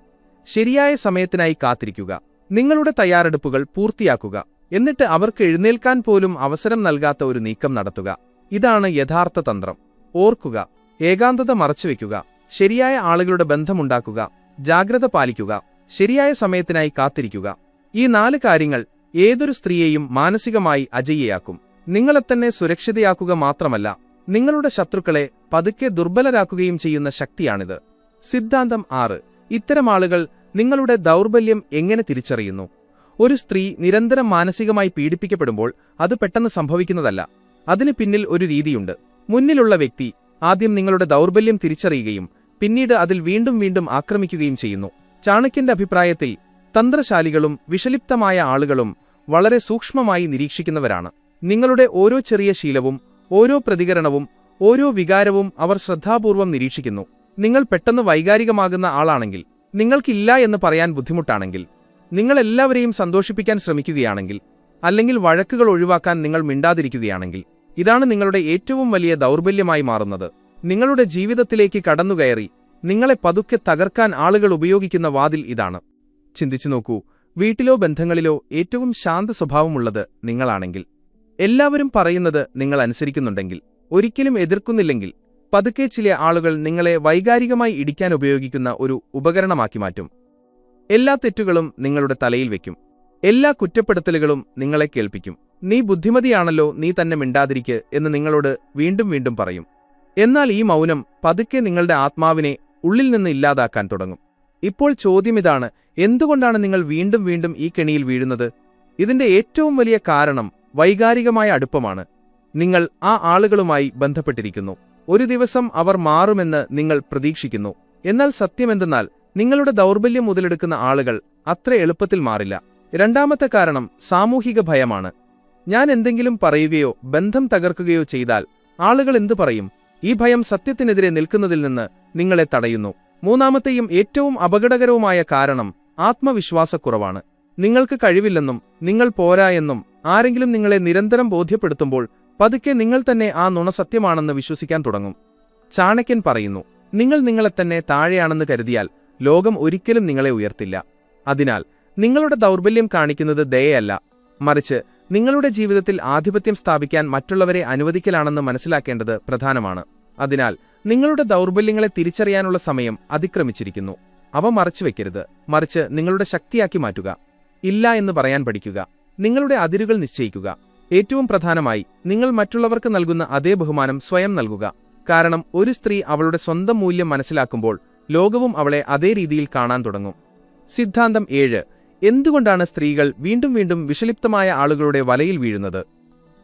ശരിയായ സമയത്തിനായി കാത്തിരിക്കുക. നിങ്ങളുടെ തയ്യാറെടുപ്പുകൾ പൂർത്തിയാക്കുക. എന്നിട്ട് അവർക്ക് എഴുന്നേൽക്കാൻ പോലും അവസരം നൽകാത്ത ഒരു നീക്കം നടത്തുക. ഇതാണ് യഥാർത്ഥ തന്ത്രം. ഓർക്കുക, ഏകാന്തത മറച്ചുവെക്കുക, ശരിയായ ആളുകളുടെ ബന്ധമുണ്ടാക്കുക, ജാഗ്രത പാലിക്കുക, ശരിയായ സമയത്തിനായി കാത്തിരിക്കുക. ഈ 4 കാര്യങ്ങൾ ഏതൊരു സ്ത്രീയെയും മാനസികമായി അജയ്യയാക്കും. നിങ്ങളെത്തന്നെ സുരക്ഷിതയാക്കുക മാത്രമല്ല, നിങ്ങളുടെ ശത്രുക്കളെ പതുക്കെ ദുർബലരാക്കുകയും ചെയ്യുന്ന ശക്തിയാണിത്. സിദ്ധാന്തം 6. ഇത്തരം ആളുകൾ നിങ്ങളുടെ ദൗർബല്യം എങ്ങനെ തിരിച്ചറിയുന്നു? ഒരു സ്ത്രീ നിരന്തരം മാനസികമായി പീഡിപ്പിക്കപ്പെടുമ്പോൾ അത് പെട്ടെന്ന് സംഭവിക്കുന്നതല്ല. അതിന് പിന്നിൽ ഒരു രീതിയുണ്ട്. മുന്നിലുള്ള വ്യക്തി ആദ്യം നിങ്ങളുടെ ദൗർബല്യം തിരിച്ചറിയുകയും പിന്നീട് അതിൽ വീണ്ടും വീണ്ടും ആക്രമിക്കുകയും ചെയ്യുന്നു. ചാണക്യന്റെ അഭിപ്രായത്തിൽ തന്ത്രശാലികളും വിഷലിപ്തമായ ആളുകളും വളരെ സൂക്ഷ്മമായി നിരീക്ഷിക്കുന്നവരാണ്. നിങ്ങളുടെ ഓരോ ചെറിയ ശീലവും ഓരോ പ്രതികരണവും ഓരോ വികാരവും അവർ ശ്രദ്ധാപൂർവം നിരീക്ഷിക്കുന്നു. നിങ്ങൾ പെട്ടെന്ന് വൈകാരികമാകുന്ന ആളാണെങ്കിൽ, നിങ്ങൾക്കില്ല എന്ന് പറയാൻ ബുദ്ധിമുട്ടാണെങ്കിൽ, നിങ്ങളെല്ലാവരെയും സന്തോഷിപ്പിക്കാൻ ശ്രമിക്കുകയാണെങ്കിൽ, അല്ലെങ്കിൽ വഴക്കുകൾ ഒഴിവാക്കാൻ നിങ്ങൾ മിണ്ടാതിരിക്കുകയാണെങ്കിൽ, ഇതാണ് നിങ്ങളുടെ ഏറ്റവും വലിയ ദൗർബല്യമായി മാറുന്നത്. നിങ്ങളുടെ ജീവിതത്തിലേക്ക് കടന്നുകയറി നിങ്ങളെ പതുക്കെ തകർക്കാൻ ആളുകൾ ഉപയോഗിക്കുന്ന വാതിൽ ഇതാണ്. ചിന്തിച്ചു നോക്കൂ, വീട്ടിലോ ബന്ധങ്ങളിലോ ഏറ്റവും ശാന്ത സ്വഭാവമുള്ളത് നിങ്ങളാണെങ്കിൽ, എല്ലാവരും പറയുന്നത് നിങ്ങൾ അനുസരിക്കുന്നുണ്ടെങ്കിൽ, ഒരിക്കലും എതിർക്കുന്നില്ലെങ്കിൽ, പതുക്കെ ചില ആളുകൾ നിങ്ങളെ വൈകാരികമായി ഇടിക്കാൻ ഉപയോഗിക്കുന്ന ഒരു ഉപകരണമാക്കി മാറ്റും. എല്ലാ തെറ്റുകളും നിങ്ങളുടെ തലയിൽ വയ്ക്കും. എല്ലാ കുറ്റപ്പെടുത്തലുകളും നിങ്ങളെ കേൾപ്പിക്കും. നീ ബുദ്ധിമതിയാണല്ലോ, നീ തന്നെ മിണ്ടാതിരിക്ക് എന്ന് നിങ്ങളോട് വീണ്ടും വീണ്ടും പറയും. എന്നാൽ ഈ മൗനം പതുക്കെ നിങ്ങളുടെ ആത്മാവിനെ ഉള്ളിൽ നിന്ന് ഇല്ലാതാക്കാൻ തുടങ്ങും. ഇപ്പോൾ ചോദ്യമിതാണ്, എന്തുകൊണ്ടാണ് നിങ്ങൾ വീണ്ടും വീണ്ടും ഈ കെണിയിൽ വീഴുന്നത്? ഇതിന്റെ ഏറ്റവും വലിയ കാരണം വൈകാരികമായ അടുപ്പമാണ്. നിങ്ങൾ ആ ആളുകളുമായി ബന്ധപ്പെട്ടിരിക്കുന്നു. ഒരു ദിവസം അവർ മാറുമെന്ന് നിങ്ങൾ പ്രതീക്ഷിക്കുന്നു. എന്നാൽ സത്യമെന്തെന്നാൽ നിങ്ങളുടെ ദൗർബല്യം മുതലെടുക്കുന്ന ആളുകൾ അത്ര എളുപ്പത്തിൽ മാറില്ല. രണ്ടാമത്തെ കാരണം സാമൂഹിക ഭയമാണ്. ഞാൻ എന്തെങ്കിലും പറയുകയോ ബന്ധം തകർക്കുകയോ ചെയ്താൽ ആളുകൾ എന്തു പറയും? ഈ ഭയം സത്യത്തിനെതിരെ നിൽക്കുന്നതിൽ നിന്ന് നിങ്ങളെ തടയുന്നു. മൂന്നാമത്തെയും ഏറ്റവും അപകടകരവുമായ കാരണം ആത്മവിശ്വാസക്കുറവാണ്. നിങ്ങൾക്ക് കഴിവില്ലെന്നും നിങ്ങൾ പോരാ എന്നും ആരെങ്കിലും നിങ്ങളെ നിരന്തരം ബോധ്യപ്പെടുത്തുമ്പോൾ പതുക്കെ നിങ്ങൾ തന്നെ ആ നുണ സത്യമാണെന്ന് വിശ്വസിക്കാൻ തുടങ്ങും. ചാണക്യൻ പറയുന്നു, നിങ്ങൾ നിങ്ങളെത്തന്നെ താഴെയാണെന്ന് കരുതിയാൽ ലോകം ഒരിക്കലും നിങ്ങളെ ഉയർത്തില്ല. അതിനാൽ നിങ്ങളുടെ ദൗർബല്യം കാണിക്കുന്നത് ദയയല്ല, മറിച്ച് നിങ്ങളുടെ ജീവിതത്തിൽ ആധിപത്യം സ്ഥാപിക്കാൻ മറ്റുള്ളവരെ അനുവദിക്കലാണെന്ന് മനസ്സിലാക്കേണ്ടത് പ്രധാനമാണ്. അതിനാൽ നിങ്ങളുടെ ദൗർബല്യങ്ങളെ തിരിച്ചറിയാനുള്ള സമയം അതിക്രമിച്ചിരിക്കുന്നു. അവ മറച്ചുവെക്കരുത്, മറിച്ച് നിങ്ങളുടെ ശക്തിയാക്കി മാറ്റുക. ഇല്ല എന്ന് പറയാൻ പഠിക്കുക. നിങ്ങളുടെ അതിരുകൾ നിശ്ചയിക്കുക. ഏറ്റവും പ്രധാനമായി, നിങ്ങൾ മറ്റുള്ളവർക്ക് നൽകുന്ന അതേ ബഹുമാനം സ്വയം നൽകുക. കാരണം ഒരു സ്ത്രീ അവളുടെ സ്വന്തം മൂല്യം മനസ്സിലാക്കുമ്പോൾ ലോകവും അവളെ അതേ രീതിയിൽ കാണാൻ തുടങ്ങും. സിദ്ധാന്തം 7. എന്തുകൊണ്ടാണ് സ്ത്രീകൾ വീണ്ടും വീണ്ടും വിഷലിപ്തമായ ആളുകളുടെ വലയിൽ വീഴുന്നത്?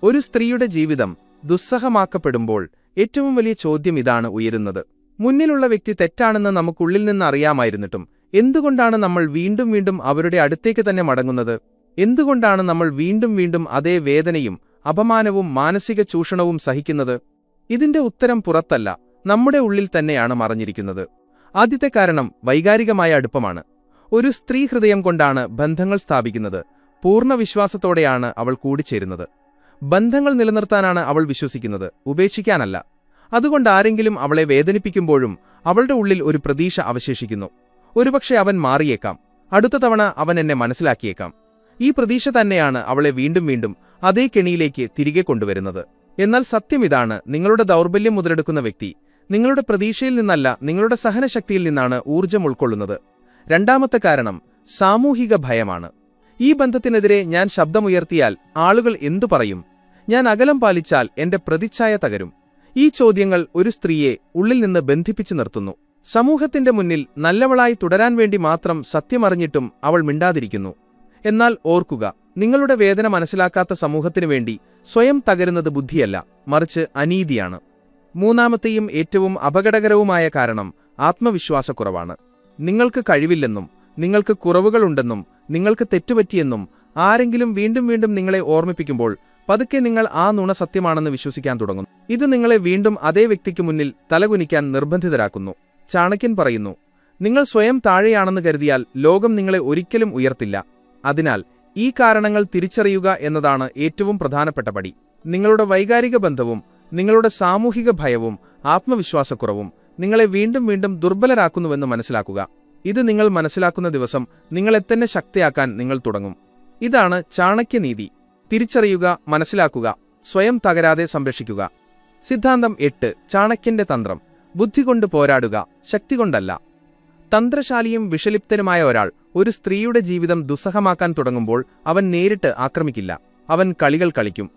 ഒരു സ്ത്രീയുടെ ജീവിതം ദുസ്സഹമാക്കപ്പെടുമ്പോൾ ഏറ്റവും വലിയ ചോദ്യം ഇതാണ് ഉയരുന്നത്. മുന്നിലുള്ള വ്യക്തി തെറ്റാണെന്ന് നമുക്കുള്ളിൽ നിന്ന് അറിയാമായിരുന്നിട്ടും എന്തുകൊണ്ടാണ് നമ്മൾ വീണ്ടും വീണ്ടും അവരുടെ അടുത്തേക്ക് തന്നെ മടങ്ങുന്നത്? എന്തുകൊണ്ടാണ് നമ്മൾ വീണ്ടും വീണ്ടും അതേ വേദനയും അപമാനവും മാനസിക ചൂഷണവും സഹിക്കുന്നത്? ഇതിന്റെ ഉത്തരം പുറത്തല്ല, നമ്മുടെ ഉള്ളിൽ തന്നെയാണ് മറഞ്ഞിരിക്കുന്നത്. ആദ്യത്തെ കാരണം വൈകാരികമായ അടുപ്പമാണ്. ഒരു സ്ത്രീ ഹൃദയം കൊണ്ടാണ് ബന്ധങ്ങൾ സ്ഥാപിക്കുന്നത്. പൂർണ്ണ വിശ്വാസത്തോടെയാണ് അവൾ കൂടിച്ചേരുന്നത്. ബന്ധങ്ങൾ നിലനിർത്താനാണ് അവൾ വിശ്വസിക്കുന്നത്, ഉപേക്ഷിക്കാനല്ല. അതുകൊണ്ട് ആരെങ്കിലും അവളെ വേദനിപ്പിക്കുമ്പോഴും അവളുടെ ഉള്ളിൽ ഒരു പ്രതീക്ഷ അവശേഷിക്കുന്നു. ഒരുപക്ഷെ അവൻ മാറിയേക്കാം, അടുത്ത തവണ അവൻ എന്നെ മനസ്സിലാക്കിയേക്കാം. ഈ പ്രതീക്ഷ തന്നെയാണ് അവളെ വീണ്ടും വീണ്ടും അതേ കെണിയിലേക്ക് തിരികെ കൊണ്ടുവരുന്നത്. എന്നാൽ സത്യമിതാണ്, നിങ്ങളുടെ ദൗർബല്യം മുതലെടുക്കുന്ന വ്യക്തി നിങ്ങളുടെ പ്രതീക്ഷയിൽ നിന്നല്ല, നിങ്ങളുടെ സഹനശക്തിയിൽ നിന്നാണ് ഊർജ്ജം ഉൾക്കൊള്ളുന്നത്. രണ്ടാമത്തെ കാരണം സാമൂഹിക ഭയമാണ്. ഈ ബന്ധത്തിനെതിരെ ഞാൻ ശബ്ദമുയർത്തിയാൽ ആളുകൾ എന്തു പറയും? ഞാൻ അകലം പാലിച്ചാൽ എന്റെ പ്രതിച്ഛായ തകരും. ഈ ചോദ്യങ്ങൾ ഒരു സ്ത്രീയെ ഉള്ളിൽ നിന്ന് ബന്ധിപ്പിച്ചു നിർത്തുന്നു. സമൂഹത്തിന്റെ മുന്നിൽ നല്ലവളായി തുടരാൻ വേണ്ടി മാത്രം സത്യമറിഞ്ഞിട്ടും അവൾ മിണ്ടാതിരിക്കുന്നു. എന്നാൽ ഓർക്കുക, നിങ്ങളുടെ വേദന മനസ്സിലാക്കാത്ത സമൂഹത്തിനു വേണ്ടി സ്വയം തകരുന്നത് ബുദ്ധിയല്ല, മറിച്ച് അനീതിയാണ്. മൂന്നാമത്തെയും ഏറ്റവും അപകടകരവുമായ കാരണം ആത്മവിശ്വാസക്കുറവാണ്. നിങ്ങൾക്ക് കഴിവില്ലെന്നും നിങ്ങൾക്ക് കുറവുകളുണ്ടെന്നും നിങ്ങൾക്ക് തെറ്റുപറ്റിയെന്നും ആരെങ്കിലും വീണ്ടും വീണ്ടും നിങ്ങളെ ഓർമ്മിപ്പിക്കുമ്പോൾ പതുക്കെ നിങ്ങൾ ആ നുണ സത്യമാണെന്ന് വിശ്വസിക്കാൻ തുടങ്ങുന്നു. ഇത് നിങ്ങളെ വീണ്ടും അതേ വ്യക്തിക്ക് മുന്നിൽ തലകുനിക്കാൻ നിർബന്ധിതരാക്കുന്നു. ചാണക്യൻ പറയുന്നു, നിങ്ങൾ സ്വയം താഴെയാണെന്ന് കരുതിയാൽ ലോകം നിങ്ങളെ ഒരിക്കലും ഉയർത്തില്ല. അതിനാൽ ഈ കാരണങ്ങൾ തിരിച്ചറിയുക എന്നതാണ് ഏറ്റവും പ്രധാനപ്പെട്ട പടി. നിങ്ങളുടെ വൈകാരിക ബന്ധവും നിങ്ങളുടെ സാമൂഹിക ഭയവും ആത്മവിശ്വാസക്കുറവും നിങ്ങളെ വീണ്ടും വീണ്ടും ദുർബലരാക്കുന്നുവെന്ന് മനസ്സിലാക്കുക. ഇത് നിങ്ങൾ മനസ്സിലാക്കുന്ന ദിവസം നിങ്ങളെത്തന്നെ ശക്തിയാക്കാൻ നിങ്ങൾ തുടങ്ങും. ഇതാണ് ചാണക്യനീതി. തിരിച്ചറിയുക, മനസ്സിലാക്കുക, സ്വയം തകരാതെ സംരക്ഷിക്കുക. സിദ്ധാന്തം 8. ചാണക്യന്റെ തന്ത്രം. ബുദ്ധി കൊണ്ട് പോരാടുക, ശക്തി കൊണ്ടല്ല. തന്ത്രശാലിയും വിഷലിപ്തനുമായ ഒരാൾ ഒരു സ്ത്രീയുടെ ജീവിതം ദുസ്സഹമാക്കാൻ തുടങ്ങുമ്പോൾ അവൻ നേരിട്ട് ആക്രമിക്കില്ല. അവൻ കളികൾ കളിക്കും.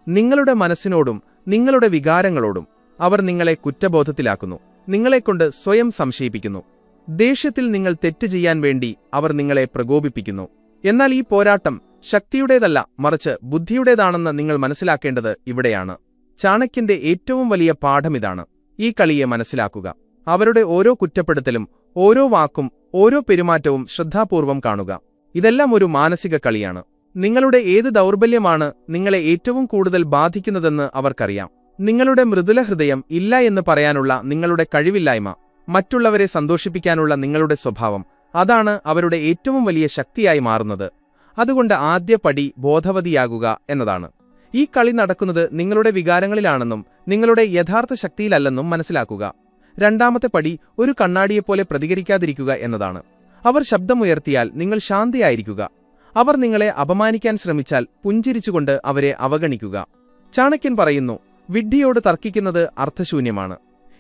നിങ്ങളുടെ മനസ്സിനോടും നിങ്ങളുടെ വികാരങ്ങളോടും അവർ നിങ്ങളെ കുറ്റബോധത്തിലാക്കുന്നു. നിങ്ങളെക്കൊണ്ട് സ്വയം സംശയിപ്പിക്കുന്നു. ദേഷ്യത്തിൽ നിങ്ങൾ തെറ്റ് ചെയ്യാൻ വേണ്ടി അവർ നിങ്ങളെ പ്രകോപിപ്പിക്കുന്നു. എന്നാൽ ഈ പോരാട്ടം ശക്തിയുടേതല്ല, മറിച്ച് ബുദ്ധിയുടേതാണെന്ന് നിങ്ങൾ മനസ്സിലാക്കേണ്ടത് ഇവിടെയാണ്. ചാണക്യന്റെ ഏറ്റവും വലിയ പാഠമിതാണ്. ഈ കളിയെ മനസ്സിലാക്കുക. അവരുടെ ഓരോ കുറ്റപ്പെടുത്തലും, ഓരോ വാക്കും, ഓരോ പെരുമാറ്റവും ശ്രദ്ധാപൂർവം കാണുക. ഇതെല്ലാം ഒരു മാനസിക കളിയാണ്. നിങ്ങളുടെ ഏത് ദൗർബല്യമാണ് നിങ്ങളെ ഏറ്റവും കൂടുതൽ ബാധിക്കുന്നതെന്ന് അവർക്കറിയാം. നിങ്ങളുടെ മൃദുല ഹൃദയം ഇല്ല എന്ന് പറയാനുള്ള നിങ്ങളുടെ കഴിവില്ലായ്മ, മറ്റുള്ളവരെ സന്തോഷിപ്പിക്കാനുള്ള നിങ്ങളുടെ സ്വഭാവം, അതാണ് അവരുടെ ഏറ്റവും വലിയ ശക്തിയായി മാറുന്നത്. അതുകൊണ്ട് ആദ്യ പടി ബോധവതിയാകുക എന്നതാണ്. ഈ കളി നടക്കുന്നത് നിങ്ങളുടെ വികാരങ്ങളിലാണെന്നും നിങ്ങളുടെ യഥാർത്ഥ ശക്തിയിലല്ലെന്നും മനസ്സിലാക്കുക. രണ്ടാമത്തെ പടി ഒരു കണ്ണാടിയെപ്പോലെ പ്രതികരിക്കാതിരിക്കുക എന്നതാണ്. അവർ ശബ്ദമുയർത്തിയാൽ നിങ്ങൾ ശാന്തയായിരിക്കുക. അവർ നിങ്ങളെ അപമാനിക്കാൻ ശ്രമിച്ചാൽ പുഞ്ചിരിച്ചുകൊണ്ട് അവരെ അവഗണിക്കുക. ചാണക്യൻ പറയുന്നു, വിഡ്ഢിയോട് തർക്കിക്കുന്നത് അർത്ഥശൂന്യമാണ്.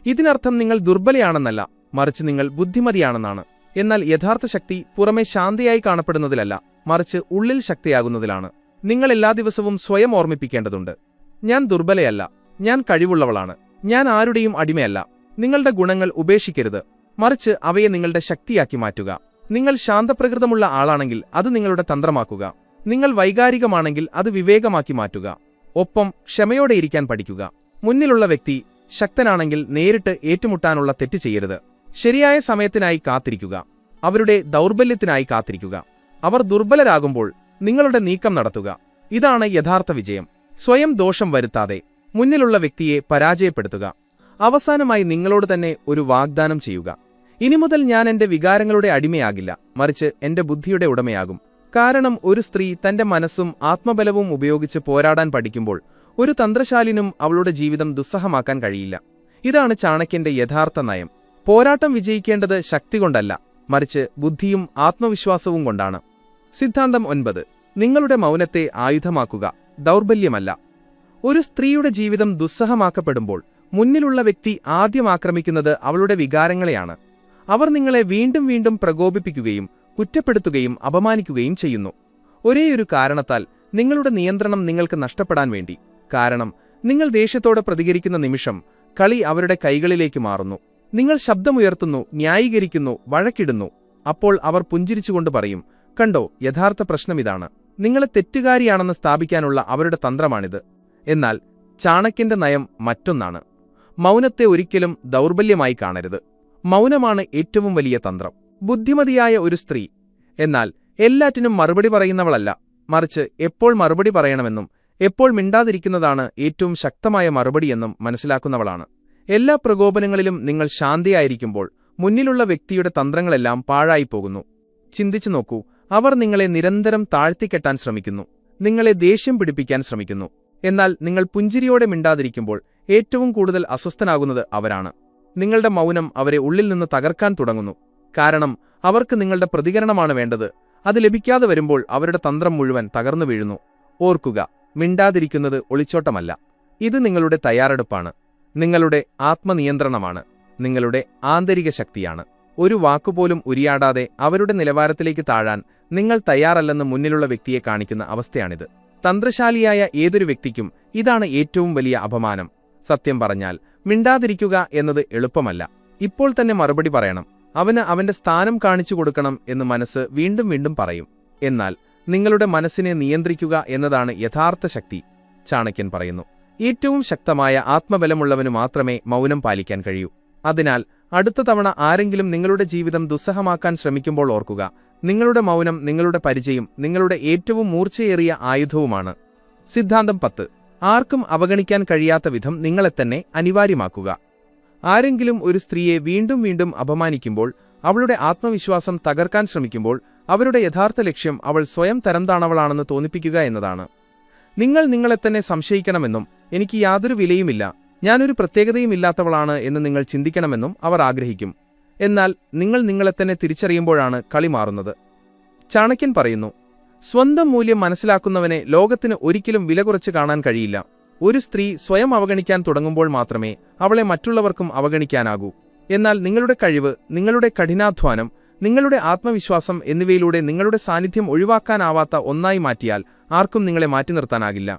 ഇതിനർത്ഥം നിങ്ങൾ ദുർബലയാണെന്നല്ല, മറിച്ച് നിങ്ങൾ ബുദ്ധിമതിയാണെന്നാണ്. എന്നാൽ യഥാർത്ഥ ശക്തി പുറമെ ശാന്തയായി കാണപ്പെടുന്നതിലല്ല, മറിച്ച് ഉള്ളിൽ ശക്തിയാകുന്നതിലാണ്. നിങ്ങൾ എല്ലാ ദിവസവും സ്വയം ഓർമ്മിപ്പിക്കേണ്ടതുണ്ട്, ഞാൻ ദുർബലയല്ല, ഞാൻ കഴിവുള്ളവളാണ്, ഞാൻ ആരുടെയും അടിമയല്ല. നിങ്ങളുടെ ഗുണങ്ങൾ ഉപേക്ഷിക്കരുത്, മറിച്ച് അവയെ നിങ്ങളുടെ ശക്തിയാക്കി മാറ്റുക. നിങ്ങൾ ശാന്തപ്രകൃതമുള്ള ആളാണെങ്കിൽ അത് നിങ്ങളുടെ തന്ത്രമാക്കുക. നിങ്ങൾ വൈകാരികമാണെങ്കിൽ അത് വിവേകമാക്കി മാറ്റുക. ഒപ്പം ക്ഷമയോടെ ഇരിക്കാൻ പഠിക്കുക. മുന്നിലുള്ള വ്യക്തി ശക്തനാണെങ്കിൽ നേരിട്ട് ഏറ്റുമുട്ടാനുള്ള തെറ്റ് ചെയ്യരുത്. ശരിയായ സമയത്തിനായി കാത്തിരിക്കുക. അവരുടെ ദൗർബല്യത്തിനായി കാത്തിരിക്കുക. അവർ ദുർബലരാകുമ്പോൾ നിങ്ങളുടെ നീക്കം നടത്തുക. ഇതാണ് യഥാർത്ഥ വിജയം. സ്വയം ദോഷം വരുത്താതെ മുന്നിലുള്ള വ്യക്തിയെ പരാജയപ്പെടുത്തുക. അവസാനമായി നിങ്ങളോട് തന്നെ ഒരു വാഗ്ദാനം ചെയ്യുക. ഇനി മുതൽ ഞാൻ എന്റെ വികാരങ്ങളുടെ അടിമയാകില്ല, മറിച്ച് എന്റെ ബുദ്ധിയുടെ ഉടമയാകും. കാരണം ഒരു സ്ത്രീ തന്റെ മനസ്സും ആത്മബലവും ഉപയോഗിച്ച് പോരാടാൻ പഠിക്കുമ്പോൾ ഒരു തന്ത്രശാലിനും അവളുടെ ജീവിതം ദുസ്സഹമാക്കാൻ കഴിയില്ല. ഇതാണ് ചാണക്യന്റെ യഥാർത്ഥ നയം. പോരാട്ടം വിജയിക്കേണ്ടത് ശക്തി കൊണ്ടല്ല, മറിച്ച് ബുദ്ധിയും ആത്മവിശ്വാസവും കൊണ്ടാണ്. സിദ്ധാന്തം 9. നിങ്ങളുടെ മൗനത്തെ ആയുധമാക്കുക, ദൗർബല്യമല്ല. ഒരു സ്ത്രീയുടെ ജീവിതം ദുസ്സഹമാക്കപ്പെടുമ്പോൾ മുന്നിലുള്ള വ്യക്തി ആദ്യം ആക്രമിക്കുന്നത് അവളുടെ വികാരങ്ങളെയാണ്. അവർ നിങ്ങളെ വീണ്ടും വീണ്ടും പ്രകോപിപ്പിക്കുകയും കുറ്റപ്പെടുത്തുകയും അപമാനിക്കുകയും ചെയ്യുന്നു. ഒരേയൊരു കാരണത്താൽ, നിങ്ങളുടെ നിയന്ത്രണം നിങ്ങൾക്ക് നഷ്ടപ്പെടാൻ വേണ്ടി. കാരണം നിങ്ങൾ ദേഷ്യത്തോടെ പ്രതികരിക്കുന്ന നിമിഷം കളി അവരുടെ കൈകളിലേക്ക് മാറുന്നു. നിങ്ങൾ ശബ്ദമുയർത്തുന്നു, ന്യായീകരിക്കുന്നു, വഴക്കിടുന്നു. അപ്പോൾ അവർ പുഞ്ചിരിച്ചുകൊണ്ട് പറയും, കണ്ടോ, യഥാർത്ഥ പ്രശ്നമിതാണ്. നിങ്ങളെ തെറ്റുകാരിയാണെന്ന് സ്ഥാപിക്കാനുള്ള അവരുടെ തന്ത്രമാണിത്. എന്നാൽ ചാണക്യന്റെ നയം മറ്റൊന്നാണ്. മൗനത്തെ ഒരിക്കലും ദൗർബല്യമായി കാണരുത്. മൗനമാണ് ഏറ്റവും വലിയ തന്ത്രം. ബുദ്ധിമതിയായ ഒരു സ്ത്രീ എന്നാൽ എല്ലാറ്റിനും മറുപടി പറയുന്നവളല്ല, മറിച്ച് എപ്പോൾ മറുപടി പറയണമെന്നും എപ്പോൾ മിണ്ടാതിരിക്കുന്നതാണ് ഏറ്റവും ശക്തമായ മറുപടിയെന്നും മനസ്സിലാക്കുന്നവളാണ്. എല്ലാ പ്രകോപനങ്ങളിലും നിങ്ങൾ ശാന്തയായിരിക്കുമ്പോൾ മുന്നിലുള്ള വ്യക്തിയുടെ തന്ത്രങ്ങളെല്ലാം പാഴായിപ്പോകുന്നു. ചിന്തിച്ചു നോക്കൂ, അവർ നിങ്ങളെ നിരന്തരം താഴ്ത്തിക്കെട്ടാൻ ശ്രമിക്കുന്നു, നിങ്ങളെ ദേഷ്യം പിടിപ്പിക്കാൻ ശ്രമിക്കുന്നു. എന്നാൽ നിങ്ങൾ പുഞ്ചിരിയോടെ മിണ്ടാതിരിക്കുമ്പോൾ ഏറ്റവും കൂടുതൽ അസ്വസ്ഥനാകുന്നത് അവരാണ്. നിങ്ങളുടെ മൗനം അവരെ ഉള്ളിൽ നിന്ന് തകർക്കാൻ തുടങ്ങുന്നു. കാരണം അവർക്ക് നിങ്ങളുടെ പ്രതികരണമാണ് വേണ്ടത്. അത് ലഭിക്കാതെ വരുമ്പോൾ അവരുടെ തന്ത്രം മുഴുവൻ തകർന്നു വീഴുന്നു. ഓർക്കുക, മിണ്ടാതിരിക്കുന്നത് ഒളിച്ചോട്ടമല്ല. ഇത് നിങ്ങളുടെ തയ്യാറെടുപ്പാണ്, നിങ്ങളുടെ ആത്മനിയന്ത്രണമാണ്, നിങ്ങളുടെ ആന്തരിക ശക്തിയാണ്. ഒരു വാക്കുപോലും ഉരിയാടാതെ അവരുടെ നിലവാരത്തിലേക്ക് താഴാൻ നിങ്ങൾ തയ്യാറല്ലെന്ന് മുന്നിലുള്ള വ്യക്തിയെ കാണിക്കുന്ന അവസ്ഥയാണിത്. തന്ത്രശാലിയായ ഏതൊരു വ്യക്തിക്കും ഇതാണ് ഏറ്റവും വലിയ അപമാനം. സത്യം പറഞ്ഞാൽ മിണ്ടാതിരിക്കുക എന്നത് എളുപ്പമല്ല. ഇപ്പോൾ തന്നെ മറുപടി പറയണം, അവന് അവന്റെ സ്ഥാനം കാണിച്ചു കൊടുക്കണം എന്ന് മനസ്സ് വീണ്ടും വീണ്ടും പറയും. എന്നാൽ നിങ്ങളുടെ മനസ്സിനെ നിയന്ത്രിക്കുക എന്നതാണ് യഥാർത്ഥ ശക്തി. ചാണക്യൻ പറയുന്നു, ഏറ്റവും ശക്തമായ ആത്മബലമുള്ളവന് മാത്രമേ മൗനം പാലിക്കാൻ കഴിയൂ. അതിനാൽ അടുത്ത തവണ ആരെങ്കിലും നിങ്ങളുടെ ജീവിതം ദുസ്സഹമാക്കാൻ ശ്രമിക്കുമ്പോൾ ഓർക്കുക, നിങ്ങളുടെ മൗനം നിങ്ങളുടെ പരിചയം, നിങ്ങളുടെ ഏറ്റവും മൂർച്ചയേറിയ ആയുധവുമാണ്. സിദ്ധാന്തം 10. ആർക്കും അവഗണിക്കാൻ കഴിയാത്ത വിധം നിങ്ങളെത്തന്നെ അനിവാര്യമാക്കുക. ആരെങ്കിലും ഒരു സ്ത്രീയെ വീണ്ടും വീണ്ടും അപമാനിക്കുമ്പോൾ, അവളുടെ ആത്മവിശ്വാസം തകർക്കാൻ ശ്രമിക്കുമ്പോൾ, അവരുടെ യഥാർത്ഥ ലക്ഷ്യം അവൾ സ്വയം തരംതാണവളാണെന്ന് തോന്നിപ്പിക്കുക എന്നതാണ്. നിങ്ങൾ നിങ്ങളെത്തന്നെ സംശയിക്കണമെന്നും എനിക്ക് യാതൊരു വിലയുമില്ല, ഞാനൊരു പ്രത്യേകതയുമില്ലാത്തവളാണ് എന്ന് നിങ്ങൾ ചിന്തിക്കണമെന്നും അവർ ആഗ്രഹിക്കും. എന്നാൽ നിങ്ങൾ നിങ്ങളെത്തന്നെ തിരിച്ചറിയുമ്പോഴാണ് കളി മാറുന്നത്. ചാണക്യൻ പറയുന്നു, സ്വന്തം മൂല്യം മനസ്സിലാക്കുന്നവനെ ലോകത്തിന് ഒരിക്കലും വില കുറച്ച് കാണാൻ കഴിയില്ല. ഒരു സ്ത്രീ സ്വയം അവഗണിക്കാൻ തുടങ്ങുമ്പോൾ മാത്രമേ അവളെ മറ്റുള്ളവർക്കും അവഗണിക്കാനാകൂ. എന്നാൽ നിങ്ങളുടെ കഴിവ്, നിങ്ങളുടെ കഠിനാധ്വാനം, നിങ്ങളുടെ ആത്മവിശ്വാസം എന്നിവയിലൂടെ നിങ്ങളുടെ സാന്നിധ്യം ഒഴിവാക്കാനാവാത്ത ഒന്നായി മാറ്റിയാൽ ആർക്കും നിങ്ങളെ മാറ്റി നിർത്താനാകില്ല.